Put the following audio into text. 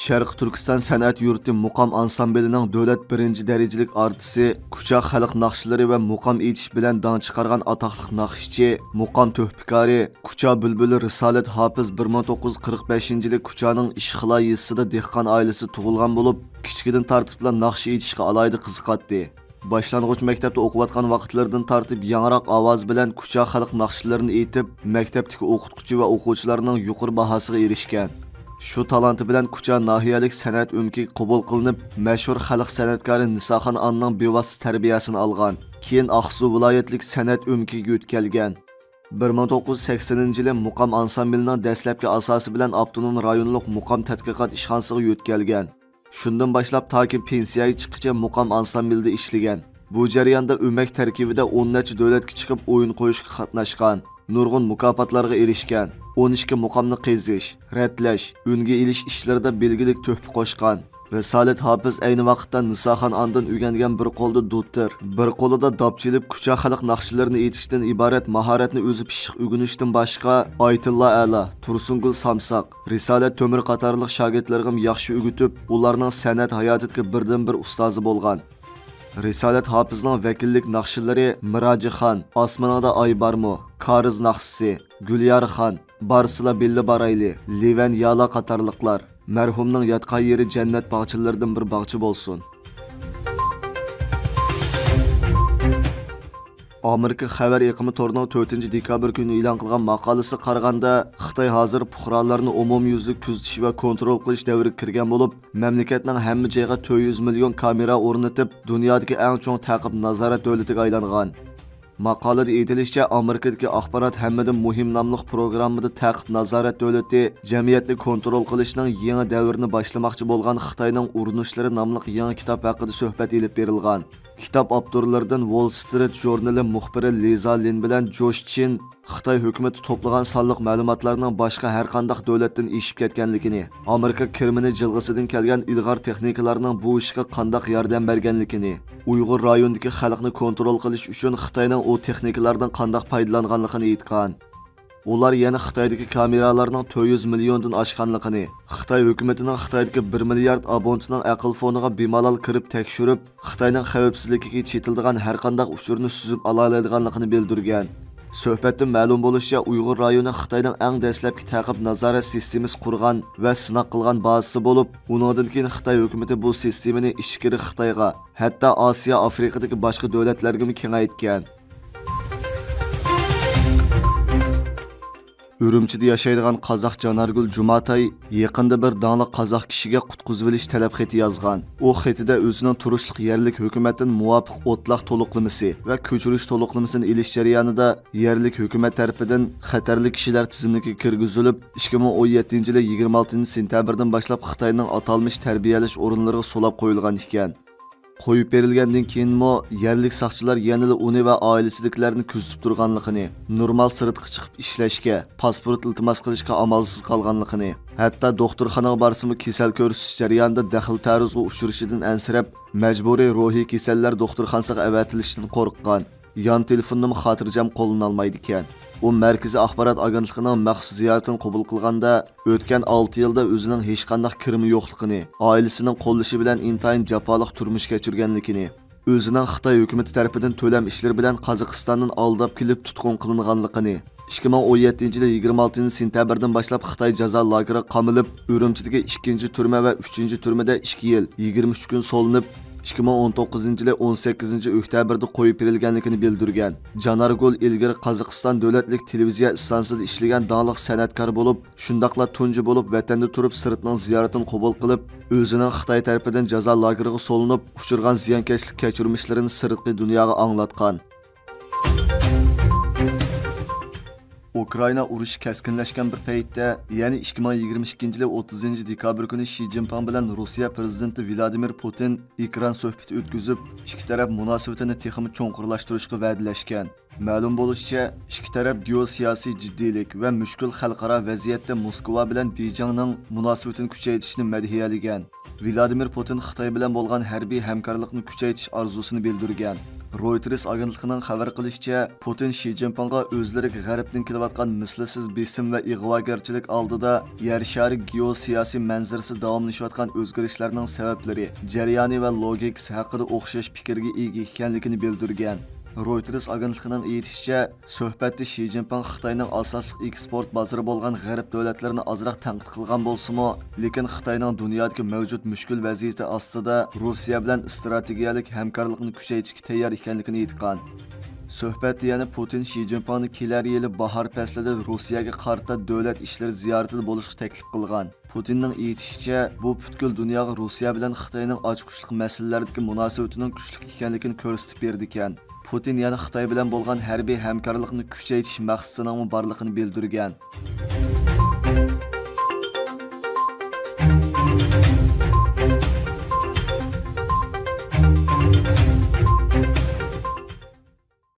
Şərq Türkistan Sənət Yurti Muqam Ansamblining dövlət birinci dərəcəlik artisti, Kucha xalq naqshlari və muqam etish bilan dang chiqargan ataqlıq naqshchi, muqam töhbikari, Kucha bülbülü Risolat Hafiz 1945-yili Kuchaning Ishxila yezisida dehqon oilasi tug'ilgan bo'lib, kichkidan tartib bilan naqsh etishga alayda qiziqatdi. Başlangıç maktabda o'qiyotgan vaqtlardan tartib yangroq ovoz bilan Kucha xalq naqshlarini aytib, maktabdagi o'qituvchi va o'quvchilarning yuqori bahosiga erishgan. Shu talanti bilan Kucha nahiyalik san'at o'mkiga qabul qilinib, mashhur xalq san'atkori Nisoxon onning bevosita tarbiyasini olgan. Keyin Aqsu viloyatlik san'at o'mkiga o'tkazilgan. 1980-yili Muqam ansamblining dastlabki asosi bilan avtonom rayonlik Muqam tadqiqot ishxonasiga o'tkazilgan. Shundan boshlab toki pensiyaga chiqquncha Muqam ansamblida ishlagan. Bu jarayonda o'mak tarkibida 10 necha davlatga chiqib o'yin qo'yishga qatnashgan. Nurg'un mukofotlarga erishgan. 12 muqamni qizish, ratlash, o'nga ilish ishlarida belgilik to'hfa qo'shgan. Risolat Hafiz ayni vaqtda Nisoxon ondan o'rgangan bir qo'lda do'ttir, bir qo'lida dopchilib Kucha xalq naqshlarini aytishdan iborat mahoratni o'zi pishiq o'rganishdan boshqa Aytilla Ala, Tursungul Samsaq, Risolat To'mir qatorliq shogirdlarga yaxshi o'rgatib, ularning san'at hayotiga birdan-bir ustozi bo'lgan. Risolat Hafizning vakillik naqshlari Mirajixon, Osmonada oy barmi, Kariz naqshisi, Gulyarxon, Barsila Billi Barayli, Livan Yala qatorliqlar. Mərhumning yatqan yeri jannat bog'chalaridan bir bog'cha bo'lsin. Amerika xabar iqimi torining 4-dekabr kuni e'lon qilgan maqolasi qaraganda, Xitoy hozir fuqarolarni umumyuzlik kuzatish va kontrol qilish davriga kirgan bo'lib, mamlakatning hamma joyiga 400 million kamera o'rnatib, dunyodagi eng chong ta'qib nazorat davlatiga aylangan. Maqolada aytilishicha, Amerikadagi axborot hammadan muhim nomli programmada ta'qib nazorat davlati jamiyatni kontrol qilishning yangi davrini boshlamoqchi bo'lgan Xitoyning urinishlari nomli yangi kitob haqida suhbat elib berilgan. Kitob avtorlaridan Wall Street jurnali muxbiri Liza Lin bilan Josh Chin Xitoy hukumati to'plagan sonliq ma'lumotlarning boshqa har qanday davlatdan eshib ketganligini, Amerika kirmini jilg'isidan kelgan ilg'or texnikalarning bu ishga qanday yordam berganligini, Uyg'ur rayonidagi xalqni kontrol qilish uchun Xitoyning o texnikalardan qanday foydalanganligini aytgan. Ular yana Xitoydagi kameralarning 400 milliondan oshganligini, Xitoy hukumatining Xitoydagi 1 milliard abonentining aql foniga bemalol kirib tekshirib, Xitoyning xavfsizligiga chetiladigan har qanday uchurni suzib ola oladiganligini bildirgan. Suhbatda ma'lum bo'lishicha, Uyg'ur rayoni Xitoyning eng dastlabki ta'qib nazorat sistemasi qurgan va sinov qilgan bazasi bo'lib, undan keyin Xitoy hukumati bu sistemani ichkari Xitoyga, hatto Osiyo, Afrikadagi boshqa davlatlarga kengaytgan. Ürümchida yashaydigan qozoq Janargul Jumatay yaqinda bir dangli qozoq kishiga qutqizib olish talab xati yozgan. U xatida o'zining turishlik yerlik hukumatdan muvofiq o'tloq to'liqlamasi va ko'chirish to'liqlamasini elish jarayonida yerlik hukumat tarafidan xatarli kishilar tizimiga kirgizilib, 2017-yil 26-sentyabrdan boshlab Xitoyning atalmış tarbiyalash o'rinlariga so'lab qo'yilgan ekan. Qo'yib berilgandan keyinmi yerlik saqchilar yanada uni va oilasidagilarni kuzatib turganligini, normal sirtga chiqib ishlashga, pasport iltimos qilishga amalsiz qolganligini, hatto doktorxonaga borsimi kasal ko'risish jarayonida daxl taruzga uchrashidan ansirab, majburiy ruhiy kasallar doktorxonasiga avatilishidan qo'rqqan. Yan telefonini xotirjam qo'ldan olmaydi ekan. U Markaziy axborot agentligining maxsus ziyoratini qabul qilganda, o'tgan 6 yilda o'zining hech qanday kirimi yo'qligini, oilasining qo'llashi bilan intayin jafoliq turmush kechirganligini, o'zining Xitoy hukumati tomonidan to'lam ishlar bilan Qozog'istondan aldab kelib tutqun qilinganligini, 2017-yil 26-sentyabrdan boshlab Xitoy jazo lageri qamilib, Urumchidagi 2-turma va 3-turmada 2 yil 23 kun solinib, 2019-yil 18-oktyabrda qo'yib berilganligini bildirgan. Janargul ilgari Qozog'iston davlatlik televiziya stansiyasida ishlagan danglik san'atkor bo'lib, shundaqla tunji bo'lib vatanda turib sirtning ziyoratini qabul qilib, o'zining Xitoy tarafidan jazo lageriga solinib, uchirgan ziyonkashlik kechirmishlarini sirtqi dunyoga anglatgan. Ukrayna urushi keskinlashgan bir paytda, ya'ni 2022-yil 30-dekabr kuni Xi Jinping bilan Rossiya prezidenti Vladimir Putin ekran suhbati o'tkazib, ikki taraf munosabatini texnik cho'nqurlashtirishga va'dalashgan. Ma'lum bo'lishicha, ikki taraf geosiyosiy jiddiylik va mushkul xalqaro vaziyatda Moskva bilan Bejingning munosabatini kuchaytirishni madhiyalagan. Vladimir Putin Xitoy bilan bo'lgan harbiy hamkorlikni kuchaytirish orzusini bildirgan. Reuters agentligining xabar qilishicha, Putin Shi Jinpingga o'zlariga g'arbdan kelayotgan mislsiz besim va ig'vogarchilik oldida yer shari geosiyosiy manzarasi davomlashayotgan o'zgarishlarning sabablari, jarayoni va logikasi haqida o'xshash fikrga ega ekanligini bildirgan. Reuters agentligining aytishicha, suhbatda Shi Jinping Xitoyning asosiy eksport bozori bo'lgan g'arb davlatlarini ozroq tanqid qilgan bo'lsa-mu, lekin Xitoyning dunyodagi mavjud mushkul vaziyati ostida Rossiya bilan strategiyalik hamkorlikni kuchaytirishga tayyor ekanligini aytgan. Suhbatda yana Putin Shi Jinpingni kelar yili bahor faslida Rossiyaga qarata davlat ishlari ziyoratida bo'lishga taklif qilgan. Putinning aytishicha, bu butkul dunyoga Rossiya bilan Xitoyning ochqishlik masalalardagi munosabatining kuchli ekanligini ko'rsatib berdi ekan. Putin yana Xitoy bilan bo'lgan harbiy hamkorlikni kuchaytirish maqsadining borligini bildirgan.